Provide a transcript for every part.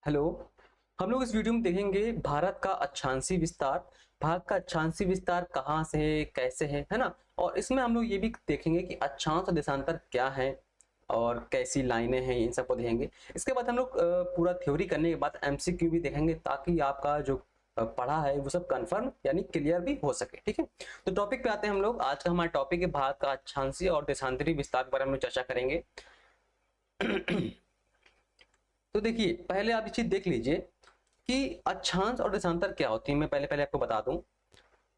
Hello. हम लोग इस वीडियो में देखेंगे भारत का अक्षांशीय विस्तार। भारत का अक्षांशीय विस्तार कहाँ से है, कैसे है ना। और इसमें हम लोग ये भी देखेंगे कि अक्षांश और देशांतर क्या है और कैसी लाइनें हैं, इन सबको देखेंगे। इसके बाद हम लोग पूरा थ्योरी करने के बाद एमसीक्यू भी देखेंगे, ताकि आपका जो पढ़ा है वो सब कंफर्म यानी क्लियर भी हो सके। ठीक है, तो टॉपिक पे आते हैं हम लोग। आज का हमारा टॉपिक है भारत का अक्षांशीय और देशांतरीय विस्तार के बारे में चर्चा करेंगे। तो देखिए, पहले आप ये चीज देख लीजिए कि अक्षांश और देशांतर क्या होती है। मैं पहले आपको बता दूं,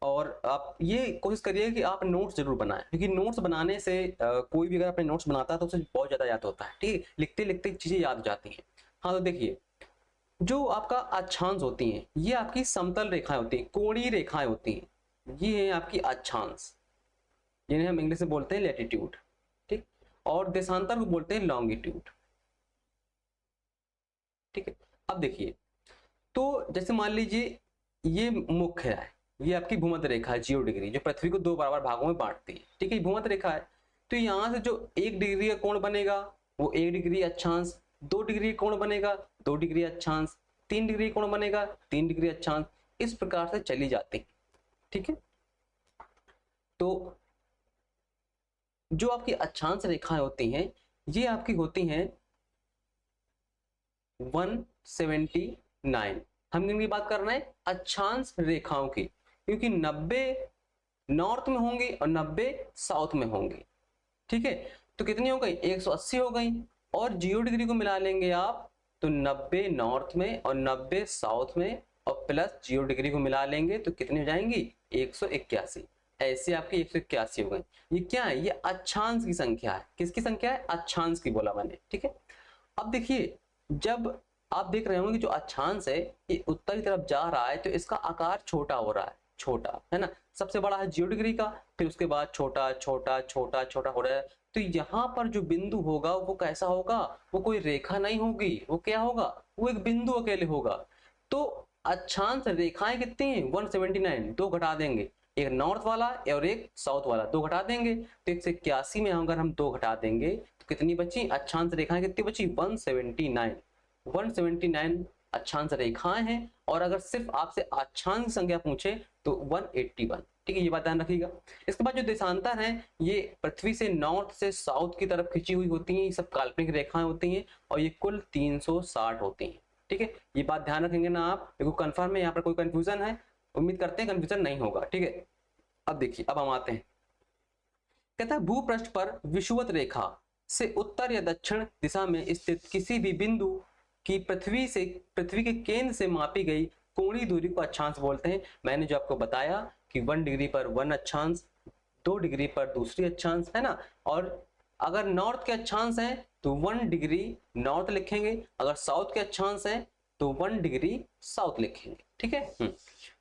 और आप ये कोशिश करिए कि आप नोट्स जरूर बनाएं, क्योंकि नोट्स बनाने से कोई भी अगर अपने नोट्स बनाता है तो उसे बहुत ज्यादा याद होता है। ठीक है, लिखते लिखते चीजें याद हो जाती हैं। हाँ, तो देखिए, जो आपका अक्षांश होती हैं ये आपकी समतल रेखाएं होती हैं, कोणीय रेखाएं होती हैं। ये है आपकी अक्षांश, जिन्हें हम इंग्लिश में बोलते हैं लैटिट्यूड। ठीक, और देशांतर को बोलते हैं लॉन्गिट्यूड। ठीक है, अब देखिए, तो जैसे मान लीजिए ये मुख्य है, ये आपकी भूमध्य रेखा है 0 डिग्री, जो पृथ्वी को दो बराबर भागों में बांटती है। ठीक है, भूमध्य रेखा है। तो यहां से जो 1 डिग्री का कोण बनेगा वो 1 डिग्री अक्षांश, 2 डिग्री कोण बनेगा 2 डिग्री अक्षांश, 3 डिग्री कोण बनेगा 3 डिग्री अक्षांश, इस प्रकार से चली जाती है। ठीक है, तो जो आपकी अक्षांश रेखाएं होती हैं ये आपकी होती हैं 179। हम इनकी बात कर रहे हैं अक्षांश रेखाओं की, क्योंकि 90 नॉर्थ में होंगी और 90 साउथ में होंगी। ठीक है, तो कितनी हो गई, 180 हो गई। और 0 डिग्री को मिला लेंगे आप तो 90 नॉर्थ में और 90 साउथ में, और प्लस 0 डिग्री को मिला लेंगे तो कितनी हो जाएंगी, 181। ऐसे आपकी 181 हो गई। ये क्या है, ये अक्षांश की संख्या है। किसकी संख्या है, अक्षांश की बोला मैंने। ठीक है, अब देखिए, जब आप देख रहे होंगे कि जो अक्षांश है ये उत्तर की तरफ जा रहा है तो इसका आकार छोटा हो रहा है, छोटा है ना। सबसे बड़ा है 0 डिग्री का, फिर उसके बाद छोटा छोटा छोटा छोटा हो रहा है। तो यहाँ पर जो बिंदु होगा वो कैसा होगा, वो कोई रेखा नहीं होगी, वो क्या होगा, वो एक बिंदु अकेले होगा। तो अक्षांश रेखाएं कितनी हैं, 179। दो घटा देंगे, एक नॉर्थ वाला और एक साउथ वाला, दो घटा देंगे तो 181 में अगर हम दो घटा देंगे तो कितनी बची, अक्षांश रेखाएं कितनी बची, 179। 179 अक्षांश रेखाएं हैं। और अगर सिर्फ आपसे अक्षांश की संख्या पूछे तो 181। ठीक है, ये बात ध्यान रखिएगा। इसके बाद जो देशांतर हैं ये पृथ्वी से नॉर्थ से साउथ की तरफ खींची हुई होती हैं, ये सब काल्पनिक रेखाएं होती हैं और ये कुल 360 होती हैं। ठीक है, ये बात ध्यान रखेंगे ना आप, देखो कंफर्म है, यहाँ पर कोई कंफ्यूजन है, उम्मीद करते हैं कंफ्यूजन नहीं होगा। ठीक है, अब देखिए, अब हम आते हैं, कहता है भूपृष्ठ पर विषुवत रेखा से उत्तर या दक्षिण दिशा में स्थित किसी भी बिंदु की पृथ्वी के केंद्र से मापी गई कोणीय दूरी को अक्षांश बोलते हैं। मैंने जो आपको बताया कि 1 डिग्री पर 1 अक्षांश, 2 डिग्री पर दूसरी अक्षांश, है ना। और अगर नॉर्थ के अक्षांश हैं तो 1 डिग्री नॉर्थ लिखेंगे, अगर साउथ के अक्षांश हैं तो 1 डिग्री साउथ लिखेंगे। ठीक है,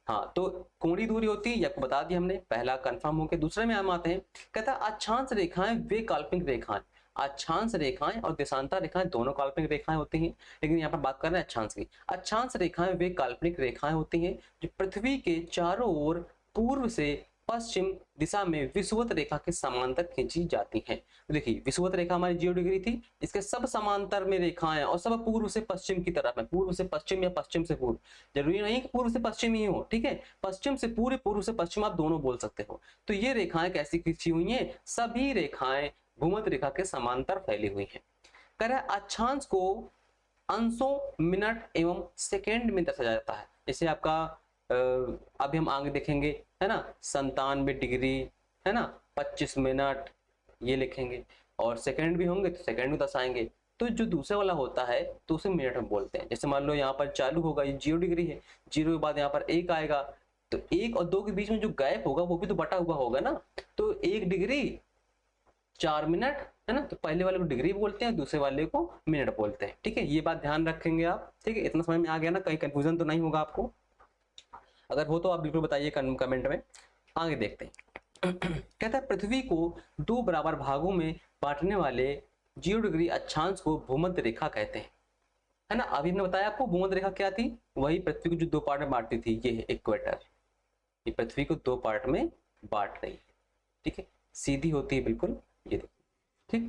हाँ, तो कोणीय दूरी होती है, ये आपको बता दिया हमने, पहला कंफर्म हो गया। दूसरे में हम आते हैं, कहता है अक्षांश रेखाएं वे काल्पनिक रेखाएं, अक्षांश रेखाएं और देशांतर रेखाएं दोनों काल्पनिक रेखाएं होती हैं, लेकिन यहाँ पर बात कर रहे हैं अक्षांश की। अक्षांश रेखाएं वे काल्पनिक रेखाएं होती हैं जो पृथ्वी के चारों ओर पूर्व से पश्चिम दिशा में विषुवत रेखा के समांतर खींची जाती हैं। देखिए, विषुवत रेखा हमारी 0 डिग्री थी, इसके सब समांतर में रेखाएं और सब पूर्व से पश्चिम की तरफ है, पूर्व से पश्चिम या पश्चिम से पूर्व, जरूरी नहीं कि पूर्व से पश्चिम ही हो। ठीक है, पश्चिम से पूर्व, पूर्व से पश्चिम, आप दोनों बोल सकते हो। तो ये रेखाएं कैसी खींची हुई हैं, सभी रेखाएं भूमध्य रेखा के समांतर फैली हुई हैं। कह रहा है अक्षांश को अंशों, मिनट एवं सेकेंड में दर्शाया जाता है। जैसे आपका अभी हम आगे देखेंगे, है ना, 97 डिग्री, है ना, 25 मिनट, ये लिखेंगे। और सेकंड भी होंगे तो सेकंड में दर्शाएंगे। तो जो दूसरा वाला होता है तो उसे मिनट में बोलते हैं। जैसे मान लो यहाँ पर चालू होगा, ये 0 डिग्री है, 0 के बाद यहाँ पर 1 आएगा, तो 1 और 2 के बीच में जो गैप होगा वो भी तो बटा हुआ होगा ना। तो 1 डिग्री 4 मिनट, है ना। तो पहले वाले को डिग्री बोलते हैं, दूसरे वाले को मिनट बोलते हैं। ठीक है, ये बात ध्यान रखेंगे आप। ठीक है, इतना समझ में आ गया ना, कहीं कंफ्यूजन तो नहीं होगा आपको। अगर हो तो आप बिल्कुल बताइए कमेंट में। आगे देखते हैं। कहता है पृथ्वी को दो बराबर भागों में बांटने वाले 0 डिग्री अक्षांश को भूमध्य रेखा कहते हैं, है ना। अभी हमने बताया आपको भूमध्य रेखा क्या थी, वही पृथ्वी को जो दो पार्ट में बांटती थी, ये है इक्वेटर। ये पृथ्वी को दो पार्ट में बांट रही है। ठीक है, सीधी होती है बिल्कुल, ये देखिए।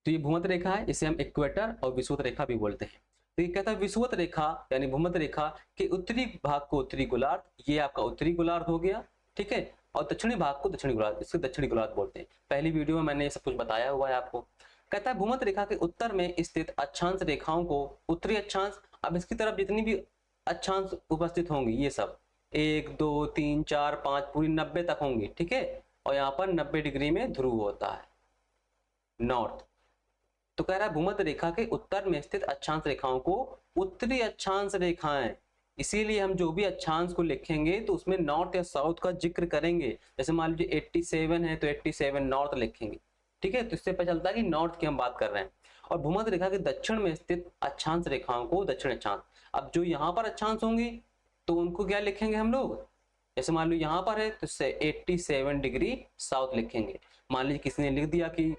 ठीक, तो ये भूमध्य रेखा है, इसे हम इक्वेटर और विषुवत रेखा भी बोलते हैं। तो ये कहता है विषुवत रेखा यानी भूमध्य रेखा के उत्तरी भाग को उत्तरी गोलार्ध, ये आपका उत्तरी गोलार्ध हो गया, ठीक है, और दक्षिणी भाग को दक्षिणी गोलार्ध, इसको दक्षिणी गोलार्ध बोलते हैं। पहली वीडियो में मैंने ये सब कुछ बताया हुआ है आपको। कहता है भूमध्य रेखा के उत्तर में स्थित अक्षांश रेखाओं को उत्तरी अक्षांश, अब इसकी तरफ जितनी भी अक्षांश उपस्थित होंगी ये सब 1 2 3 4 5 पूरी 90 तक होंगी, ठीक है, और यहाँ पर 90 डिग्री में ध्रुव होता है नॉर्थ। तो कह रहा है भूमध्य रेखा के उत्तर में स्थित अक्षांश रेखाओं को उत्तरी अक्षांश रेखाएं, इसीलिए हम जो भी अक्षांश को लिखेंगे तो उसमें नॉर्थ या साउथ का जिक्र करेंगे। जैसे मान लीजिए 87 है तो 87 नॉर्थ लिखेंगे, ठीक है, तो इससे पता चलता है कि नॉर्थ की हम बात कर रहे हैं। और भूमध्य रेखा के दक्षिण में स्थित अक्षांश रेखाओं को दक्षिण अक्षांश, अब जो यहाँ पर अक्षांश होंगी तो उनको क्या लिखेंगे हम लोग, जैसे मान लो यहाँ पर है तो 87 डिग्री साउथ लिखेंगे। मान लीजिए किसी ने लिख दिया कि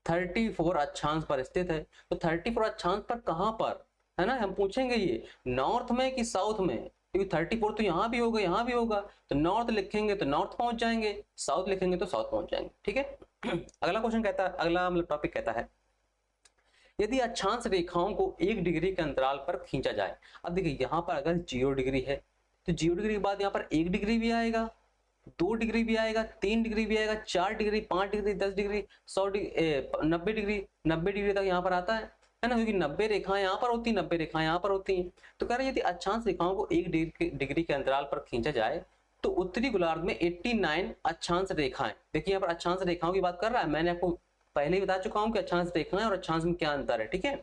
34 अक्षांश पर स्थित है, तो 34 अक्षांश पर कहां पर है ना, हम पूछेंगे ये नॉर्थ में कि साउथ में, क्योंकि 34 तो यहाँ भी होगा यहाँ भी होगा, तो नॉर्थ लिखेंगे तो नॉर्थ पहुंच जाएंगे, साउथ लिखेंगे तो साउथ पहुंच जाएंगे, ठीक है। अगला क्वेश्चन कहता है, अगला मतलब टॉपिक कहता है यदि अक्षांश रेखाओं को 1 डिग्री के अंतराल पर खींचा जाए। अब देखिए यहाँ पर अगर 0 डिग्री है तो 0 डिग्री के बाद यहाँ पर 1 डिग्री भी आएगा, 2 डिग्री भी आएगा, 3 डिग्री भी आएगा, 4 degree, 5 degree, 10 degree, 100 degree, 90 degree तक यहाँ पर आता है ना, क्योंकि 90 रेखाएं यहाँ पर होती हैं, 90 रेखाएं यहाँ पर होती हैं। तो कह रहे हैं यदि अक्षांश रेखाओं को 1 डिग्री के अंतराल पर खींचा जाए तो उत्तरी गोलार्ध में 89 अक्षांश रेखाएं, देखिए यहाँ पर अक्षांश रेखाओं की बात कर रहा है, मैंने आपको पहले ही बता चुका हूँ कि अक्षांश रेखाएं और अक्षांश में क्या अंतर है, ठीक है।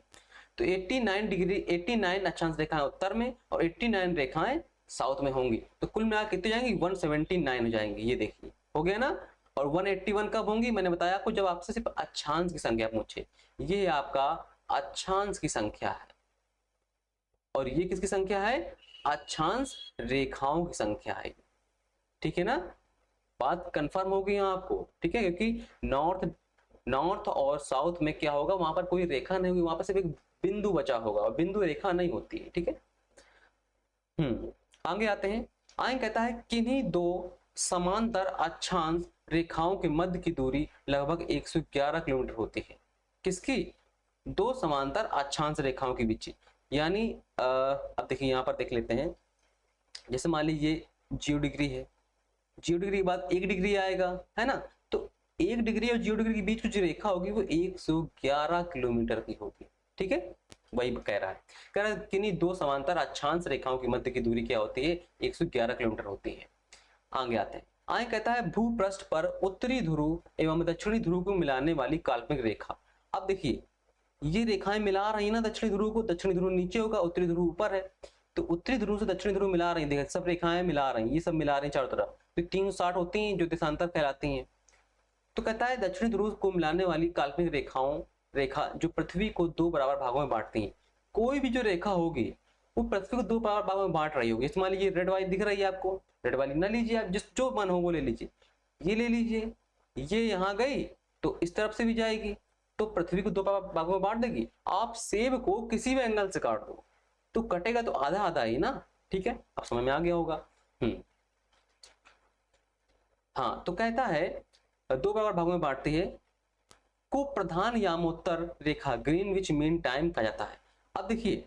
तो 89 अक्षांश रेखाएं उत्तर में और 89 रेखाएं साउथ में होंगी, तो कुल मिलाकर कितनी जाएंगी 179 हो जाएंगी, ये देखिए हो गया ना। और 181 कब होंगी, मैंने बताया आपको जब आपसे सिर्फ अक्षांश की संख्या पूछे, ये आपका अक्षांश की संख्या है और ये किसकी संख्या है, अक्षांश रेखाओं की संख्या है, ठीक है ना। बात कंफर्म हो गई आपको, ठीक है, क्योंकि नॉर्थ और साउथ में क्या होगा, वहां पर कोई रेखा नहीं होगी, वहां पर सिर्फ एक बिंदु बचा होगा और बिंदु रेखा नहीं होती है, ठीक है। आगे आते हैं। आगे कहता है किन्हीं 2 समांतर अक्षांश रेखाओं के मध्य की दूरी लगभग 111 किलोमीटर होती है। किसकी, 2 समांतर अक्षांश रेखाओं के बीच, यानी अब देखिए यहाँ पर देख लेते हैं, जैसे मान लीजिए 0 डिग्री है, 0 डिग्री के बाद 1 डिग्री आएगा, है ना, तो 1 डिग्री और 0 डिग्री के बीच की जो रेखा होगी वो 111 किलोमीटर की होगी, ठीक है, वही कह रहा है किन्हीं 2 समांतर अक्षांश रेखाओं की मध्य की दूरी क्या होती है, 111 किलोमीटर होती है। आगे आते हैं। आगे कहता है भूपृष्ठ पर उत्तरी ध्रुव एवं दक्षिणी ध्रुव को मिलाने वाली काल्पनिक रेखा। अब देखिए ये रेखाएं मिला रही है ना दक्षिणी ध्रुव को, दक्षिणी ध्रुव नीचे होगा, उत्तरी ध्रुव ऊपर है, तो उत्तरी ध्रुव से दक्षिणी ध्रुव मिला रही है, देखिए सब रेखाएं मिला रही हैं, ये सब मिला रही हैं चारों तरफ, तो 360 होती हैं जो देशांतर कहलाती हैं। तो कहता है दक्षिणी ध्रुव को मिलाने वाली काल्पनिक रेखा जो पृथ्वी को 2 बराबर भागों में बांटती है, कोई भी जो रेखा होगी वो पृथ्वी को 2 बराबर भागों में बांट रही होगी। मान लीजिए रेड वाली दिख रही है आपको, रेड वाली ना लीजिए आप, जिस जो मन हो वो ले लीजिए, ये ले लीजिए, ये यहाँ गई तो इस तरफ से भी जाएगी तो पृथ्वी को 2 भागों में बांट देगी। आप सेब को किसी भी एंगल से काट दो तो कटेगा तो आधा आधा ही ना, ठीक है, अब समझ में आ गया होगा। हाँ, तो कहता है 2 बराबर भागों में बांटती है को प्रधान यामोत्तर रेखा ग्रीनविच मीन टाइम कहा जाता है। अब देखिए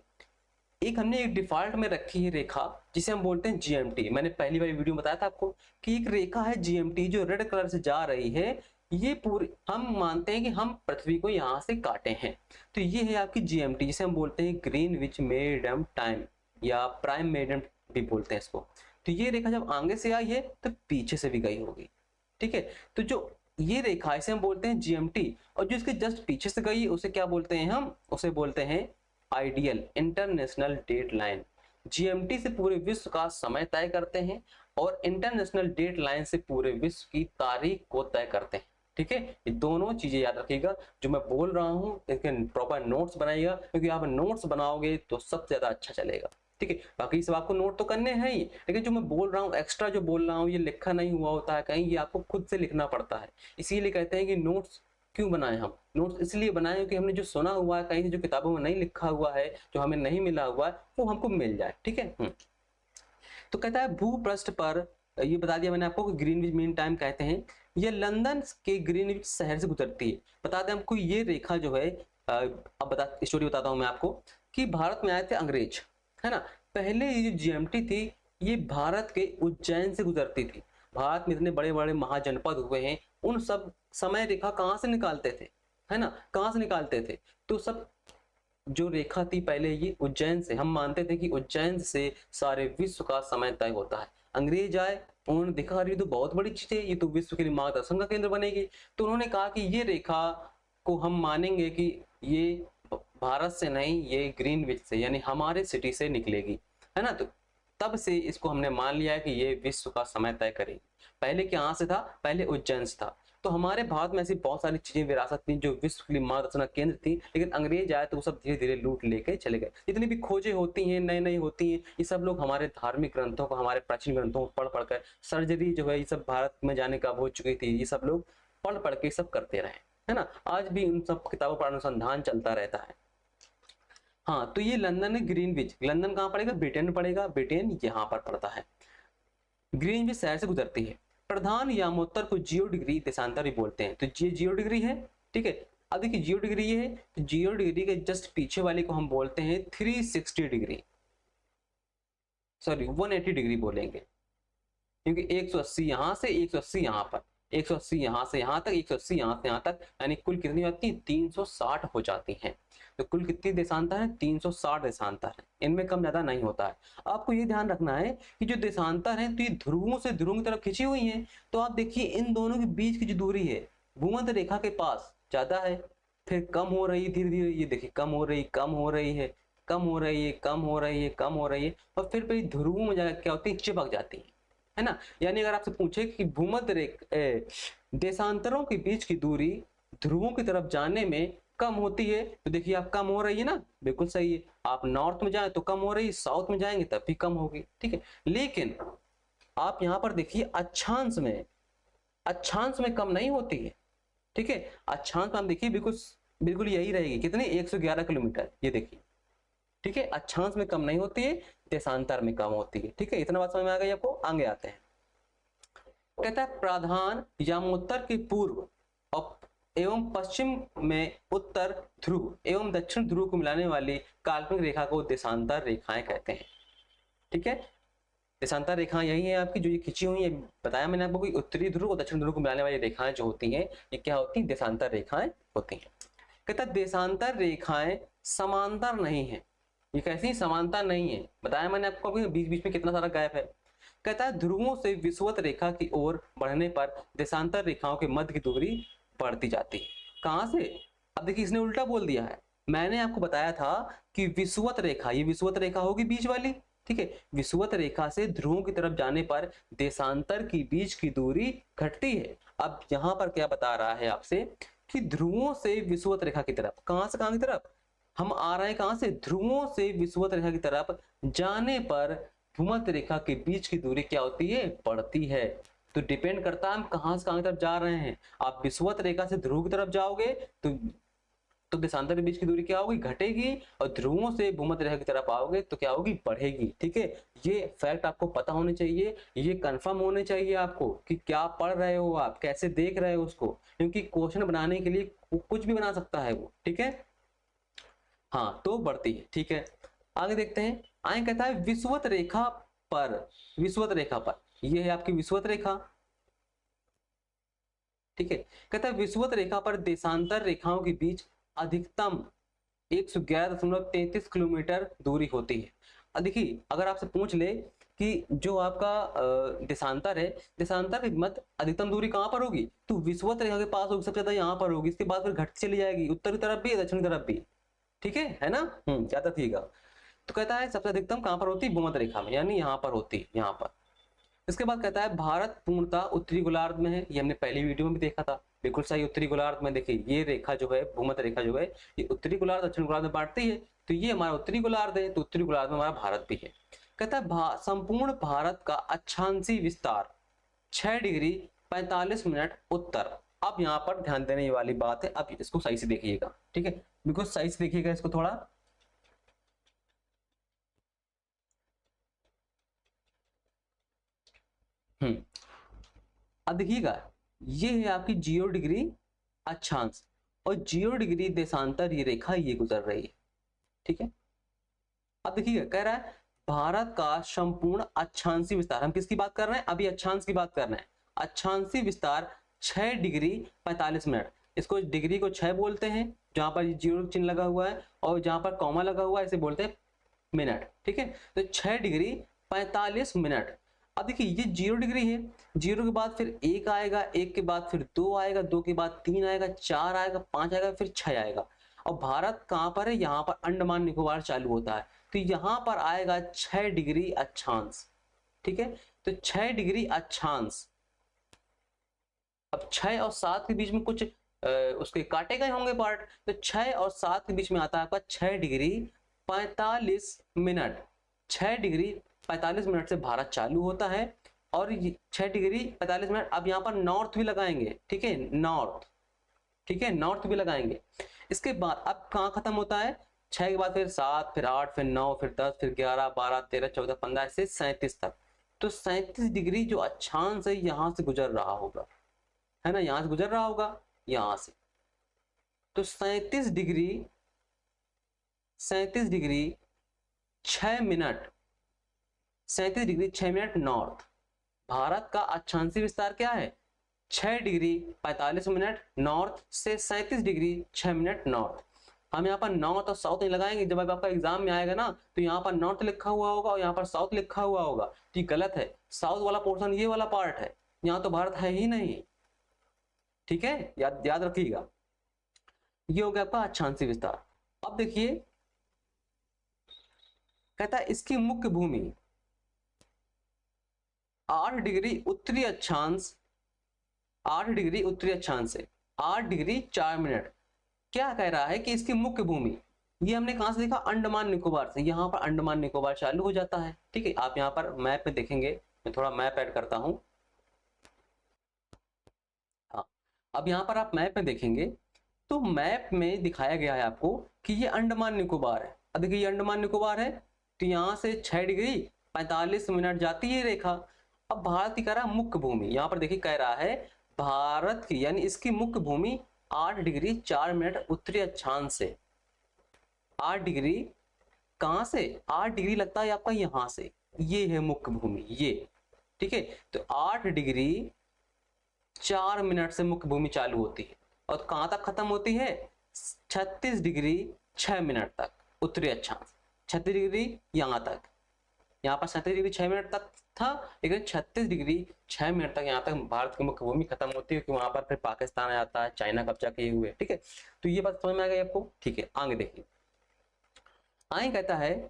एक हमने एक डिफॉल्ट में रखी है रेखा जिसे हम बोलते हैं जीएमटी, मैंने पहली बार वीडियो में बताया था आपको कि एक रेखा है जीएमटी जो रेड कलर से जा रही है, ये पूरी हम मानते हैं कि हम पृथ्वी को यहाँ से काटे हैं, तो ये है आपकी जीएमटी जिसे हम बोलते हैं ग्रीनविच मीन टाइम या प्राइम मेरिडियन भी बोलते हैं इसको। तो ये रेखा जब आगे से आई है तो पीछे से भी गई होगी, ठीक है, तो जो ये रेखा इसे हम बोलते हैं जीएमटी, और जो इसके जस्ट पीछे से गई उसे क्या बोलते हैं, हम उसे बोलते हैं ideal international date line. GMT से पूरे विश्व का समय तय करते हैं और इंटरनेशनल डेट लाइन से पूरे विश्व की तारीख को तय करते हैं, ठीक है। ये दोनों चीजें याद रखिएगा, जो मैं बोल रहा हूँ इसके प्रॉपर नोट्स बनाइएगा, क्योंकि आप नोट्स बनाओगे तो सबसे ज्यादा अच्छा चलेगा, ठीक है। बाकी सब आपको नोट तो करने हैं ही, लेकिन जो मैं बोल रहा हूँ एक्स्ट्रा जो बोल रहा हूँ ये लिखा नहीं हुआ होता है कहीं, ये आपको खुद से लिखना पड़ता है। इसीलिए कहते हैं कि नोट्स क्यों बनाए, हम नोट्स इसलिए बनाए कि हमने जो सुना हुआ है कहीं से, जो किताबों में नहीं लिखा हुआ है, जो हमें नहीं मिला हुआ है, वो हमको मिल जाए, ठीक है। तो कहता है भूपृष्ठ पर, ये बता दिया मैंने आपको कि ग्रीनविच मीन टाइम कहते हैं, ये लंदन के ग्रीनविच शहर से गुजरती है। बता दें आपको ये रेखा जो है, अब स्टोरी बताता हूँ मैं आपको कि भारत में आए थे अंग्रेज, है ना। पहले ये जो जीएमटी थी ये भारत के उज्जैन से गुजरती थी। भारत में इतने बड़े बड़े महाजनपद हुए हैं, उन सब समय रेखा कहाँ से निकालते थे, है ना, कहाँ से निकालते थे, तो सब जो रेखा थी पहले ये उज्जैन से, हम मानते थे कि उज्जैन से सारे विश्व का समय तय होता है। अंग्रेज आए, उन्होंने देखा ये तो बहुत बड़ी चीज है, ये तो विश्व के लिए मार्गदर्शन का केंद्र बनेगी, तो उन्होंने कहा कि ये रेखा को हम मानेंगे कि ये भारत से नहीं, ये ग्रीनविच से यानी हमारे सिटी से निकलेगी, है ना। तो तब से इसको हमने मान लिया है कि ये विश्व का समय तय करेगी। पहले कहाँ से था, पहले उज्जैन से था। तो हमारे भारत में ऐसी बहुत सारी चीजें विरासत थी जो विश्व के लिए मार्गदर्शन केंद्र थी, लेकिन अंग्रेज आए तो वो सब धीरे धीरे लूट लेके चले गए। जितनी भी खोजें होती हैं, नई नई होती हैं, ये सब लोग हमारे धार्मिक ग्रंथों को, हमारे प्राचीन ग्रंथों को पढ़ पढ़कर, सर्जरी जो है ये सब भारत में जाने का हो चुकी थी, ये सब लोग पढ़ पढ़ के सब करते रहे, है ना। आज भी उन सब किताबों पर अनुसंधान चलता रहता है। हाँ, तो ये लंदन है ग्रीनविच। लंदन कहाँ पड़ेगा, ब्रिटेन में पड़ेगा, ब्रिटेन यहाँ पर पड़ता है। ग्रीनविच शहर से गुजरती है। प्रधान यामोत्तर को जियो डिग्री देशांतर भी बोलते हैं, तो ये जियो डिग्री है, ठीक है। अब देखिए जियो डिग्री ये है, तो जियो डिग्री के जस्ट पीछे वाले को हम बोलते हैं 360 डिग्री, सॉरी 180 डिग्री बोलेंगे, क्योंकि 180 यहाँ से 180 यहाँ पर, 180 यहाँ से यहाँ तक, 180 यहाँ से यहाँ तक, यानी कुल कितनी होती है, 360 हो जाती हैं। तो कुल कितनी देशांतर है, 360 देशांतर है, इनमें कम ज्यादा नहीं होता है। आपको ये ध्यान रखना है कि जो देशांतर है तो ये ध्रुवों से ध्रुवों की तरफ खिंची हुई है। तो आप देखिए इन दोनों के बीच की जो दूरी है भूमध्य रेखा के पास ज्यादा है, फिर कम हो रही है धीरे धीरे, ये देखिए कम हो रही, कम हो रही है, कम हो रही है, कम हो रही है, कम हो रही है, और फिर ध्रुवों में जाकर क्या होती है, चिपक जाती है ना। यानी अगर आपसे पूछे कि भूमध्य देशांतरों के बीच की दूरी ध्रुवों की तरफ जाने में कम होती है, तो देखिए आप कम हो रही है ना, बिल्कुल सही है। आप नॉर्थ में जाए तो कम हो रही है, साउथ में जाएंगे तब भी कम होगी, ठीक है। लेकिन आप यहाँ पर देखिए अक्षांश में कम नहीं होती है, ठीक है। अक्षांश में हम देखिए बिल्कुल बिल्कुल यही रहेगी, कितनी 111 किलोमीटर, ये देखिए, ठीक है। अक्षांश में कम नहीं होती है, देशांतर में कम होती है, ठीक है। इतना बात समझ में आ गई आपको, आगे आते हैं। कहता है प्रधान यामोत्तर के पूर्व एवं पश्चिम में उत्तर ध्रुव एवं दक्षिण ध्रुव को मिलाने वाली काल्पनिक रेखा को देशांतर रेखाएं कहते हैं, ठीक है। देशांतर रेखाएं यही है आपकी जो ये खिंची हुई है, बताया मैंने आपको कि उत्तरी ध्रुव और दक्षिण ध्रुव को मिलाने वाली रेखाएं जो होती हैं ये क्या होती हैं, देशांतर रेखाएं होती हैं। कहता है देशांतर रेखाएं समांतर नहीं है। ये कैसी समानता नहीं है, बताया मैंने आपको बीच बीच में कितना सारा गैप है। कहता है ध्रुवों से विषुवत रेखा की ओर बढ़ने पर देशांतर रेखाओं के मध्य की दूरी बढ़ती जाती है। कहां से, अब देखिए इसने उल्टा बोल दिया है। मैंने आपको बताया था कि विषुवत रेखा, ये विषुवत रेखा होगी बीच वाली, ठीक है। विषुवत रेखा से ध्रुवों की तरफ जाने पर देशांतर की बीच की दूरी घटती है। अब यहां पर क्या बता रहा है आपसे कि ध्रुवों से विषुवत रेखा की तरफ, कहां से कहां की तरफ, हम आ रहे हैं कहां से, ध्रुवों से विषुवत रेखा की तरफ जाने पर भूमध्य रेखा के बीच की दूरी क्या होती है, बढ़ती है। तो डिपेंड करता है हम कहां से कहां की तरफ जा रहे हैं। आप विषुवत रेखा से ध्रुव की तरफ जाओगे तो देशांतर के बीच की दूरी क्या होगी, घटेगी, और ध्रुवों से भूमध्य रेखा की तरफ आओगे तो क्या होगी, बढ़ेगी, ठीक है। ये फैक्ट आपको पता होने चाहिए, ये कंफर्म होने चाहिए आपको कि क्या पढ़ रहे हो आप, कैसे देख रहे हो उसको, क्योंकि क्वेश्चन बनाने के लिए कुछ भी बना सकता है वो, ठीक है। हाँ, तो बढ़ती है, ठीक है। आगे देखते हैं। आगे कहता है विषुवत रेखा पर, विषुवत रेखा पर, ये है आपकी विषुवत रेखा, ठीक है। कहता है विषुवत रेखा पर देशांतर रेखाओं के बीच अधिकतम 111.33 किलोमीटर दूरी होती है। अब देखिए अगर आपसे पूछ ले कि जो आपका देशांतर है, देशांतर के मध्य अधिकतम दूरी कहां पर होगी, तो विषुवत रेखा के पास होगी, सबसे ज्यादा यहाँ पर होगी, इसके बाद फिर घटती चली जाएगी उत्तर की तरफ भी दक्षिण की तरफ भी, ठीक है ना। ज्यादा थीगा। तो कहता है सबसे अधिकतम कहां पर होती है, भूमध्य रेखा में, यानी यहाँ पर होती है, यहाँ पर। इसके बाद कहता है भारत पूर्णतः उत्तरी गोलार्ध में है, ये हमने पहली वीडियो में भी देखा था, बिल्कुल सही, उत्तरी गोलार्ध में। देखिए ये रेखा जो है, भूमध्य रेखा जो है, ये उत्तरी गोलार्ध दक्षिण गोलार्ध में बांटती है, तो ये हमारा उत्तरी गोलार्ध है, तो उत्तरी गोलार्ध में हमारा भारत भी है। कहता है संपूर्ण भारत का अक्षांशीय विस्तार 6 डिग्री 45 मिनट उत्तर। अब यहाँ पर ध्यान देने वाली बात है, अब इसको सही से देखिएगा, ठीक है, बिल्कुल सही से देखिएगा इसको थोड़ा। अब देखिएगा ये है आपकी 0 डिग्री अक्षांश और 0 डिग्री देशांतर ये रेखा ये गुजर रही है। ठीक है, अब देखिए कह रहा है भारत का संपूर्ण अक्षांशी विस्तार, हम किसकी बात कर रहे हैं, अभी अक्षांश की बात कर रहे हैं। अक्षांशी विस्तार 6 डिग्री 45 मिनट, इसको डिग्री को 6 बोलते हैं, जहां पर जीरो चिन्ह लगा हुआ है और जहां पर कॉमा लगा हुआ है इसे बोलते हैं मिनट। ठीक है, तो 6 डिग्री 45 मिनट। अब देखिए ये 0 डिग्री है, 0 के बाद फिर 1 आएगा, 1 के बाद फिर 2 आएगा, 2 के बाद 3 आएगा, 4 आएगा, 5 आएगा, फिर 6 आएगा। और भारत कहां पर है, यहाँ पर अंडमान निकोबार चालू होता है, तो यहां पर आएगा 6 डिग्री अक्षांश। ठीक है, तो 6 डिग्री अक्षांश। अब 6 और 7 के बीच में कुछ उसके काटे गए होंगे पार्ट, तो 6 और 7 के बीच में आता है आपका 6 डिग्री 45 मिनट। 6 डिग्री 45 मिनट से भारत चालू होता है और 6 डिग्री 45 मिनट। अब यहाँ पर नॉर्थ भी लगाएंगे, ठीक है, नॉर्थ, ठीक है, नॉर्थ भी लगाएंगे। इसके बाद अब कहाँ खत्म होता है, 6 के बाद फिर 7, फिर 8, फिर 9, फिर 10, फिर 11, 12, 13, 14, 15 से 37 तक। तो 37 डिग्री जो अक्षांश है यहाँ से गुजर रहा होगा, है ना, यहां से गुजर रहा होगा, यहां से। तो 37 degree 6 minute, 37 degree 6 minute north. Bharat का अक्षांशीय विस्तार क्या है, 6 डिग्री 45 मिनट नॉर्थ से 37 डिग्री 6 मिनट नॉर्थ। हम यहाँ पर नॉर्थ और साउथ नहीं लगाएंगे, जब आपका एग्जाम में आएगा ना तो यहाँ पर नॉर्थ लिखा हुआ होगा और यहाँ पर साउथ लिखा हुआ होगा, तो गलत है। साउथ वाला पोर्शन ये वाला पार्ट है, यहाँ तो भारत है ही नहीं। ठीक है, याद रखिएगा। ये हो गया आपका अक्षांशीय विस्तार। अब देखिए कहता है इसकी मुख्य भूमि 8 डिग्री उत्तरी अक्षांश, 8 डिग्री उत्तरी अक्षांश से 8 डिग्री 4 मिनट। क्या कह रहा है कि इसकी मुख्य भूमि, ये हमने कहां से देखा, अंडमान निकोबार से। यहां पर अंडमान निकोबार चालू हो जाता है। ठीक है, आप यहां पर मैप में देखेंगे, मैं थोड़ा मैप ऐड करता हूं। हाँ, अब यहां पर आप मैप में देखेंगे तो मैप में दिखाया गया है आपको कि ये अंडमान निकोबार है। अब देखिए ये अंडमान निकोबार है, तो यहाँ से 6 डिग्री 45 मिनट जाती है रेखा। अब भारत की कह रहा है मुख्य भूमि, यहाँ पर देखिए कह रहा है भारत की, यानी इसकी मुख्य भूमि 8 डिग्री 4 मिनट उत्तरी अक्षांश से। 8 डिग्री कहां से, 8 डिग्री लगता है आपका यहां से, ये है मुख्य भूमि ये। ठीक है, तो 8 डिग्री 4 मिनट से मुख्य भूमि चालू होती है और कहां तक खत्म होती है, 36 डिग्री 6 मिनट तक उत्तरी अक्षांश। 36 डिग्री यहां तक, यहाँ पर 37 डिग्री 6 मिनट तक था, लेकिन 36 डिग्री 6 मिनट तक यहाँ तक भारत की मुख्य भूमि खत्म होती है, क्योंकि वहां पर फिर पाकिस्तान आ जाता है, चाइना कब्जा किए हुए। ठीक है, तो ये बात समझ में आ गई आपको। ठीक है, आगे देखिए, आगे कहता है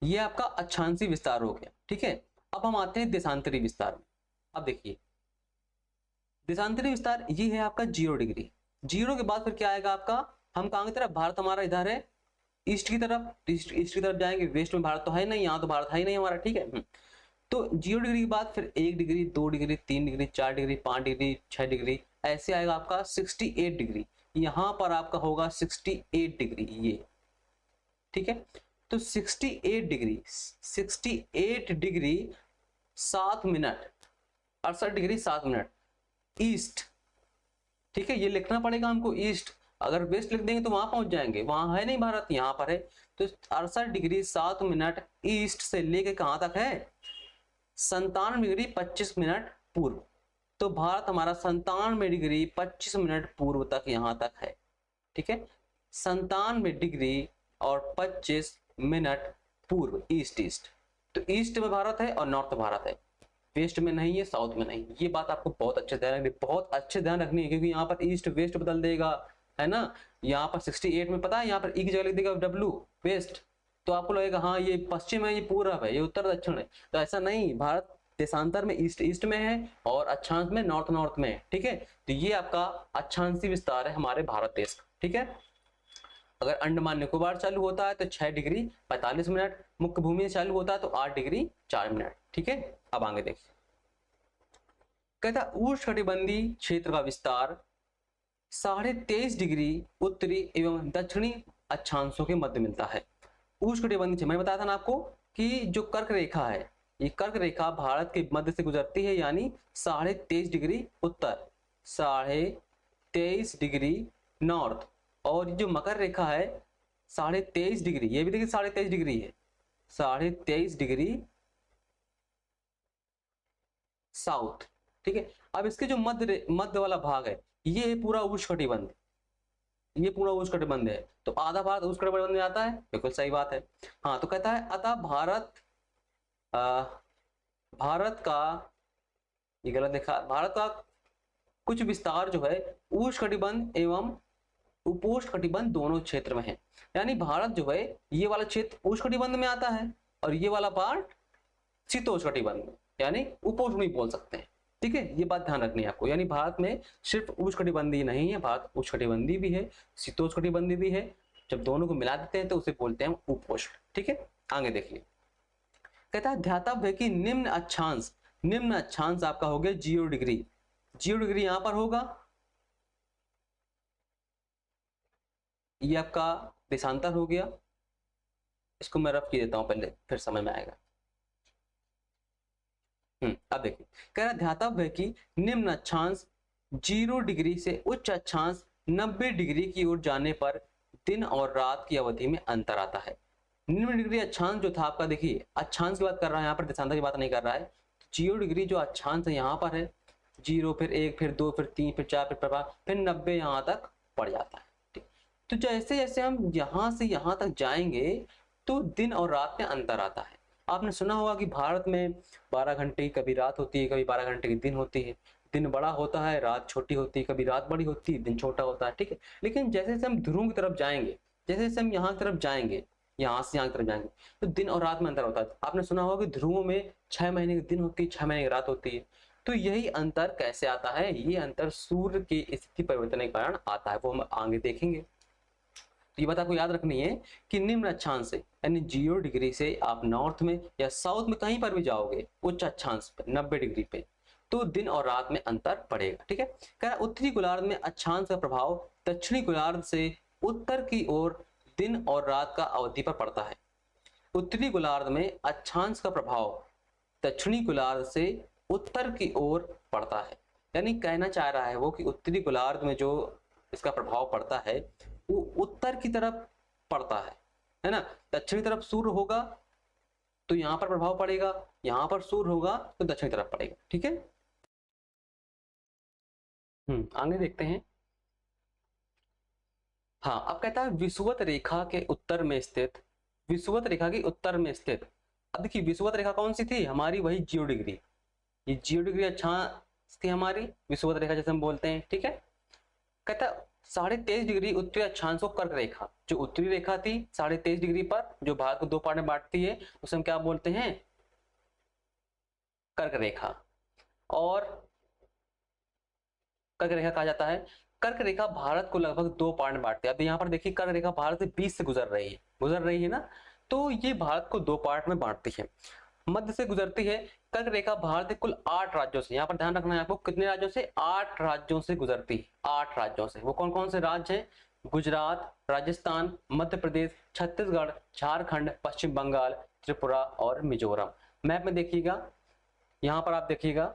ये आपका अक्षांशीय विस्तार हो गया। ठीक है, अब हम आते हैं देशांतरी विस्तार में। अब देखिए देशांतरी विस्तार ये है आपका 0 डिग्री। 0 के बाद फिर क्या आएगा आपका, हम कहां की तरफ, भारत हमारा इधर है ईस्ट की तरफ, ईस्ट की तरफ जाएंगे। वेस्ट में भारत तो है नहीं, यहाँ तो भारत है ही नहीं हमारा। ठीक है, तो 0 डिग्री के बाद फिर 1 degree 2 degree 3 degree 4 degree 5 degree 6 degree, ऐसे आएगा आपका 68 डिग्री। यहां पर आपका होगा 68 डिग्री ये। ठीक है, तो 68 degree 68 degree 7 minute 68 degree 7 minute east. ठीक है, ये लिखना पड़ेगा हमको ईस्ट, अगर वेस्ट लिख देंगे तो वहां पहुंच जाएंगे, वहां है नहीं भारत, यहां पर है। तो 68 डिग्री 7 मिनट ईस्ट से लेके कहां तक है, 97 डिग्री 25 मिनट पूर्व। तो भारत हमारा 97 डिग्री 25 मिनट पूर्व तक यहां तक है। ठीक है, 97 डिग्री और 25 मिनट पूर्व, ईस्ट ईस्ट। तो ईस्ट में भारत है और नॉर्थ भारत है, वेस्ट में नहीं है, साउथ में नहीं। ये बात आपको बहुत अच्छे ध्यान रखनी, बहुत अच्छे ध्यान रखनी है, क्योंकि यहाँ पर ईस्ट वेस्ट बदल देगा, है ना। यहाँ पर 68 में पता है, यहाँ पर ई की जगह लिख देगा W वेस्ट, तो आपको लगेगा हाँ ये पश्चिम है, ये पूरब है, ये उत्तर दक्षिण है। तो ऐसा नहीं, भारत देशांतर में ईस्ट ईस्ट में है और अक्षांश में नॉर्थ नॉर्थ में है। ठीक है, तो ये आपका अक्षांशीय विस्तार है हमारे भारत देश का। ठीक है, अगर अंडमान निकोबार चालू होता है तो 6 डिग्री 45 मिनट, मुख्य भूमि से चालू होता है तो 8 डिग्री 4 मिनट। ठीक है, अब आगे देखिए, कहता उष्णकटिबंधीय क्षेत्र का विस्तार 23.5 डिग्री उत्तरी एवं दक्षिणी अक्षांशों के मध्य मिलता है। उष्णकटिबंधीय, मैंने बताया था ना आपको कि जो कर्क रेखा है, ये कर्क रेखा भारत के मध्य से गुजरती है, यानी 23.5 डिग्री उत्तर, 23.5 डिग्री नॉर्थ, और जो मकर रेखा है 23.5 डिग्री, ये भी देखिए 23.5 डिग्री है, 23.5 डिग्री साउथ। ठीक है, अब इसके जो मध्य वाला भाग है, ये पूरा उष्णकटिबंध, ये पूरा उष्णकटिबंध है, तो आधा भारत उष्णकटिबंध में आता है, बिल्कुल सही बात है। हाँ, तो कहता है अतः भारत का, ये गलत लिखा, भारत का कुछ विस्तार जो है उष्णकटिबंध एवं उपोष्णकटिबंध दोनों क्षेत्र में है। यानी भारत जो है ये वाला क्षेत्र उष्णकटिबंध में आता है और ये वाला पार्ट शीतोष्णकटिबंध में, यानी उपोष्ण भी बोल सकते हैं। ठीक है, ये बात ध्यान रखनी है आपको, यानी भारत में सिर्फ उष्णकटिबंधीय नहीं है, भारत उष्णकटिबंधीय भी है, शीतोष्णकटिबंधीय भी है। जब दोनों को मिला देते हैं तो उसे बोलते हैं उपोष्ण। ठीक है, आगे देखिए, कहता है ध्यातव्य है कि निम्न अक्षांश आपका हो गया 0 डिग्री, 0 डिग्री यहां पर होगा, ये आपका देशांतर हो गया, इसको मैं रफ किए देता हूं पहले, फिर समझ में आएगा। अब देखिए, कह रहा ध्यातव्य है कि निम्न अक्षांश 0 डिग्री से उच्च अक्षांश 90 डिग्री की ओर जाने पर दिन और रात की अवधि में अंतर आता है। निम्न डिग्री अक्षांश जो था आपका, देखिए अक्षांश की बात कर रहा है यहाँ पर, देशांतर की बात नहीं कर रहा है। 0 डिग्री जो अक्षांश है यहाँ पर है, 0 फिर 1 फिर 2 फिर 3 फिर 4 फिर 90 यहाँ तक पड़ जाता है। ठीक, तो जैसे जैसे हम यहाँ से यहाँ तक जाएंगे तो दिन और रात में अंतर आता है। आपने सुना होगा कि भारत में 12 घंटे की कभी रात होती है, कभी 12 घंटे की दिन होती है, दिन बड़ा होता है रात छोटी होती है, कभी रात बड़ी होती है दिन छोटा होता है। ठीक है, लेकिन जैसे जैसे हम ध्रुव की तरफ जाएंगे, जैसे जैसे हम यहाँ की तरफ जाएंगे, यहाँ से यहाँ की तरफ जाएंगे, तो दिन और रात में अंतर होता है। आपने सुना होगा कि ध्रुवों में 6 महीने की दिन होती है, 6 महीने की रात होती है। तो यही अंतर कैसे आता है, ये अंतर सूर्य की स्थिति परिवर्तन के कारण आता है, वो हम आगे देखेंगे। तो ये बात आपको याद रखनी है कि निम्न अक्षांश से, यानी 0 डिग्री से आप नॉर्थ में या साउथ में कहीं पर भी जाओगे उच्च अक्षांश पे 90 डिग्री पे, तो दिन और रात में अंतर पड़ेगा। ठीक है, कह रहा उत्तरी गोलार्ध में अक्षांश का प्रभाव दक्षिणी गोलार्ध से उत्तर की ओर दिन और रात का अवधि पर पड़ता है। उत्तरी गोलार्ध में अक्षांश का प्रभाव दक्षिणी गोलार्ध से उत्तर की ओर पड़ता है, यानी कहना चाह रहा है वो कि उत्तरी गोलार्ध में जो इसका प्रभाव पड़ता है वो उत्तर की तरफ पड़ता है ना। दक्षिणी तरफ सूर्य होगा तो यहां पर प्रभाव पड़ेगा, यहां पर सूर्य होगा तो दक्षिणी तरफ पड़ेगा। ठीक है, आगे देखते हैं। हाँ, अब कहता है विषुवत रेखा के उत्तर में स्थित, विषुवत रेखा की उत्तर में स्थित, अब देखिए विषुवत रेखा कौन सी थी हमारी, वही 0 डिग्री, ये 0 डिग्री अक्षांश थी हमारी विषुवत रेखा जैसे हम बोलते हैं। ठीक है, कहता 23.5 डिग्री उत्तरी अक्षांश को कर्क रेखा, जो उत्तरी रेखा थी 23.5 डिग्री पर, जो भारत को 2 पार्ट में बांटती है, उसे हम क्या बोलते हैं, कर्क रेखा। और कर्क रेखा कहा जाता है, कर्क रेखा भारत को लगभग 2 पार्ट में बांटती है। अब यहाँ पर देखिए कर्क रेखा भारत से बीच से गुजर रही है ना, तो ये भारत को 2 पार्ट में बांटती है, मध्य से गुजरती है। कर्क रेखा भारत के कुल 8 राज्यों से, यहाँ पर ध्यान रखना है आपको, कितने राज्यों से, 8 राज्यों से गुजरती है, 8 राज्यों से। वो कौन कौन से राज्य हैं, गुजरात, राजस्थान, मध्य प्रदेश, छत्तीसगढ़, झारखंड, पश्चिम बंगाल, त्रिपुरा और मिजोरम। मैप में देखिएगा, यहाँ पर आप देखिएगा,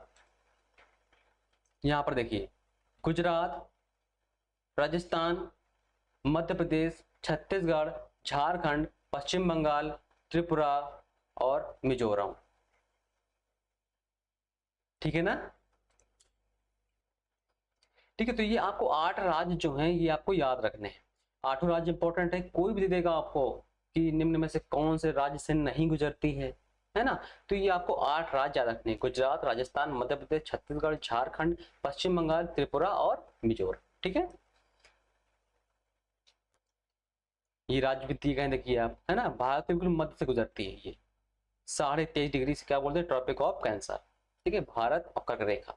यहाँ पर देखिए गुजरात, राजस्थान, मध्य प्रदेश, छत्तीसगढ़, झारखंड, पश्चिम बंगाल, त्रिपुरा और मिजोरम। ठीक है ना, ठीक है, तो ये आपको 8 राज्य जो हैं ये आपको याद रखने हैं। 8 राज्य इंपॉर्टेंट है, कोई भी दे देगा आपको कि निम्न में से कौन से राज्य से नहीं गुजरती है ना, तो ये आपको 8 राज्य याद रखने हैं, गुजरात, राजस्थान, मध्य प्रदेश, छत्तीसगढ़, झारखंड, पश्चिम बंगाल, त्रिपुरा और मिजोरम। ठीक है, ये राज्य भी दिए गए देखिए आप, है ना, भारत बिल्कुल मध्य से गुजरती है ये, 23.5 डिग्री से क्या बोलते हैं, ट्रॉपिक ऑफ कैंसर। ठीक है, भारत और कर्क रेखा।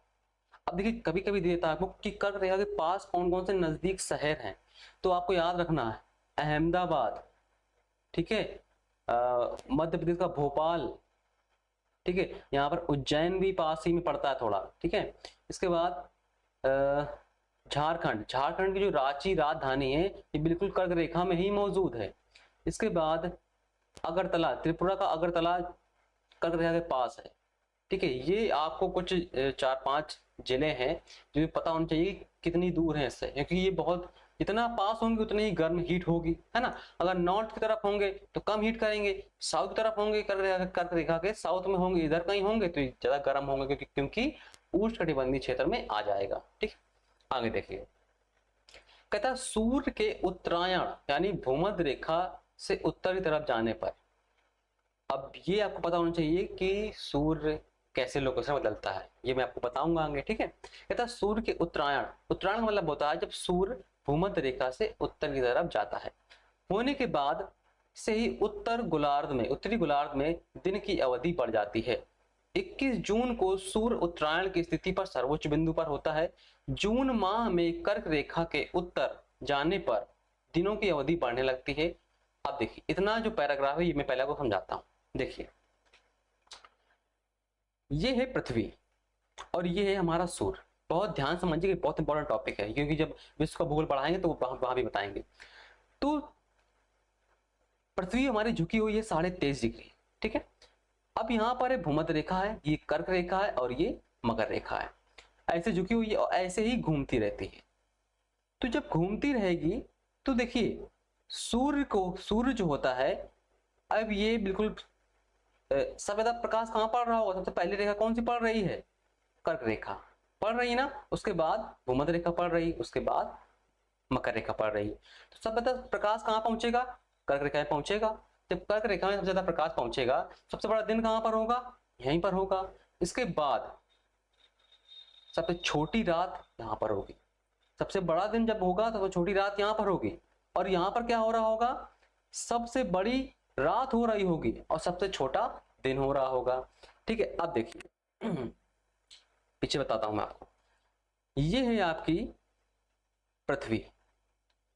अब देखिए कभी कभी देता है आपको कि कर्क रेखा के पास कौन कौन से नजदीक शहर हैं, तो आपको याद रखना है अहमदाबाद, ठीक है, मध्य प्रदेश का भोपाल, ठीक है, यहाँ पर उज्जैन भी पास ही में पड़ता है थोड़ा। ठीक है, इसके बाद झारखंड की जो रांची राजधानी है ये बिल्कुल कर्क रेखा में ही मौजूद है। इसके बाद अगरतला, त्रिपुरा का अगरतला कर्क रेखा के पास है। ठीक है, ये आपको कुछ 4-5 जिले हैं जो पता होना चाहिए कितनी दूर है इससे, क्योंकि ये बहुत जितना पास होंगे उतनी ही गर्म हीट होगी, है ना। अगर नॉर्थ की तरफ होंगे तो कम हीट करेंगे, साउथ की तरफ होंगे कर्क रेखा के साउथ में होंगे, इधर कहीं होंगे तो ज्यादा गर्म होंगे, क्योंकि उष्णकटिबंधीय क्षेत्र में आ जाएगा। ठीक, आगे देखिए, कहता है सूर्य के उत्तरायण यानी भूमध्य रेखा से उत्तर की तरफ जाने पर, अब ये आपको पता होना चाहिए कि सूर्य कैसे लोकेशन बदलता है, ये मैं आपको बताऊंगा आगे। ठीक है, कहता है सूर्य के उत्तरायण, उत्तरायण का मतलब होता है जब सूर्य भूमध्य रेखा से उत्तर की तरफ जाता है, होने के बाद से ही उत्तरी गोलार्ध में दिन की अवधि बढ़ जाती है। 21 जून को सूर्य उत्तरायण की स्थिति पर सर्वोच्च बिंदु पर होता है। जून माह में कर्क रेखा के उत्तर जाने पर दिनों की अवधि बढ़ने लगती है। अब देखिए, इतना जो पैराग्राफ है ये मैं पहले आपको समझाता हूं। देखिए, ये है पृथ्वी और ये है हमारा सूर्य। बहुत ध्यान समझिए, बहुत इंपॉर्टेंट टॉपिक है, क्योंकि जब विश्व का भूगोल पढ़ाएंगे तो वहां भी बताएंगे। तो पृथ्वी हमारी झुकी हुई है 23.5 डिग्री। ठीक है, अब यहाँ पर है भूमध्य रेखा है, ये कर्क रेखा है और ये मकर रेखा है, ऐसे झुकी हुई है और ऐसे ही घूमती रहती है। तो जब घूमती रहेगी तो देखिए, सूर्य जो होता है, अब ये बिल्कुल सफेद प्रकाश कहाँ पड़ रहा होगा, सबसे पहली रेखा कौन सी पड़ रही है, कर्क रेखा पड़ रही है ना, उसके बाद भूमध्य रेखा पड़ रही, उसके बाद मकर रेखा पड़ रही है। तो सफेद प्रकाश कहाँ पहुंचेगा, कर्क रेखा में पहुंचेगा। जब कर्क रेखा में सबसे ज्यादा प्रकाश पहुंचेगा, सबसे बड़ा दिन कहां पर होगा, यहीं पर होगा। इसके बाद सबसे छोटी रात यहां पर होगी। सबसे बड़ा दिन जब होगा तो छोटी रात यहां पर होगी, और यहां पर क्या हो रहा होगा, सबसे बड़ी रात हो रही होगी और सबसे छोटा दिन हो रहा होगा। ठीक है, अब देखिए पीछे बताता हूं मैं आपको। ये है आपकी पृथ्वी,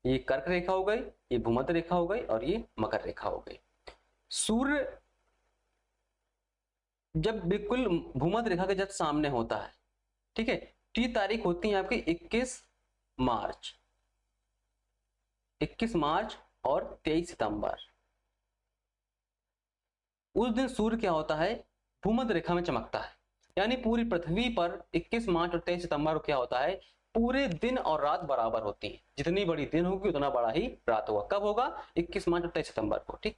ये कर्क रेखा हो गई, ये भूमध्य रेखा हो गई और ये मकर रेखा हो गई। सूर्य जब बिल्कुल भूमध्य रेखा के जस्ट सामने होता है, ठीक है, तो ये तारीख होती है आपकी 21 मार्च, 21 मार्च और 23 सितंबर। उस दिन सूर्य क्या होता है, भूमध्य रेखा में चमकता है, यानी पूरी पृथ्वी पर 21 मार्च और 23 सितंबर को क्या होता है, पूरे दिन और रात बराबर होती है। जितनी बड़ी दिन होगी उतना बड़ा ही रात होगा। कब होगा, 21 मार्च और 23 सितंबर को। ठीक,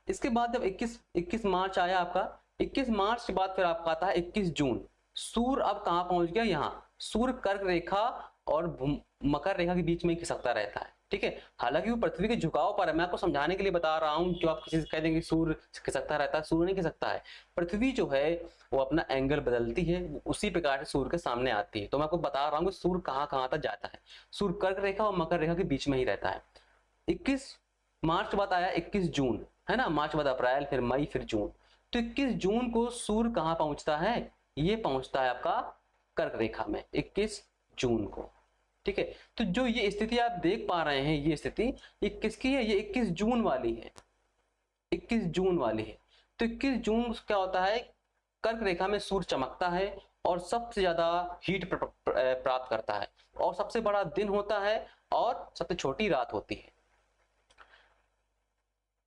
इसके बाद जब 21 मार्च आया आपका, 21 मार्च के बाद फिर आपका आता है 21 जून। सूर्य अब कहां पहुंच गया, यहाँ सूर्य कर्क रेखा और मकर रेखा के बीच में खिसकता रहता है। ठीक है, हालांकि वो पृथ्वी के झुकाव पर है, मैं आपको समझाने के लिए बता रहा हूं। जो आप किसी से कह देंगे सूर्य खिसकता रहता है, सूर्य नहीं खिसकता है। पृथ्वी जो है वो अपना एंगल बदलती है, उसी प्रकार से सूर्य के सामने आती है। तो मैं आपको बता रहा हूँ कि सूर्य कहां तक जाता है। सूर्य कर्क रेखा और मकर रेखा के बीच में ही रहता है। 21 मार्च के बाद आया 21 जून, है ना, मार्च बाद अप्रैल, फिर मई, फिर जून। तो 21 जून को सूर्य कहां पहुंचता है, ये पहुंचता है आपका कर्क रेखा में 21 जून को। ठीक है, तो जो ये स्थिति आप देख पा रहे हैं, ये स्थिति ये किसकी है, ये 21 जून वाली है, 21 जून वाली है। तो 21 जून क्या होता है, कर्क रेखा में सूर्य चमकता है और सबसे ज्यादा हीट प्राप्त करता है, और सबसे बड़ा दिन होता है और सबसे छोटी रात होती है।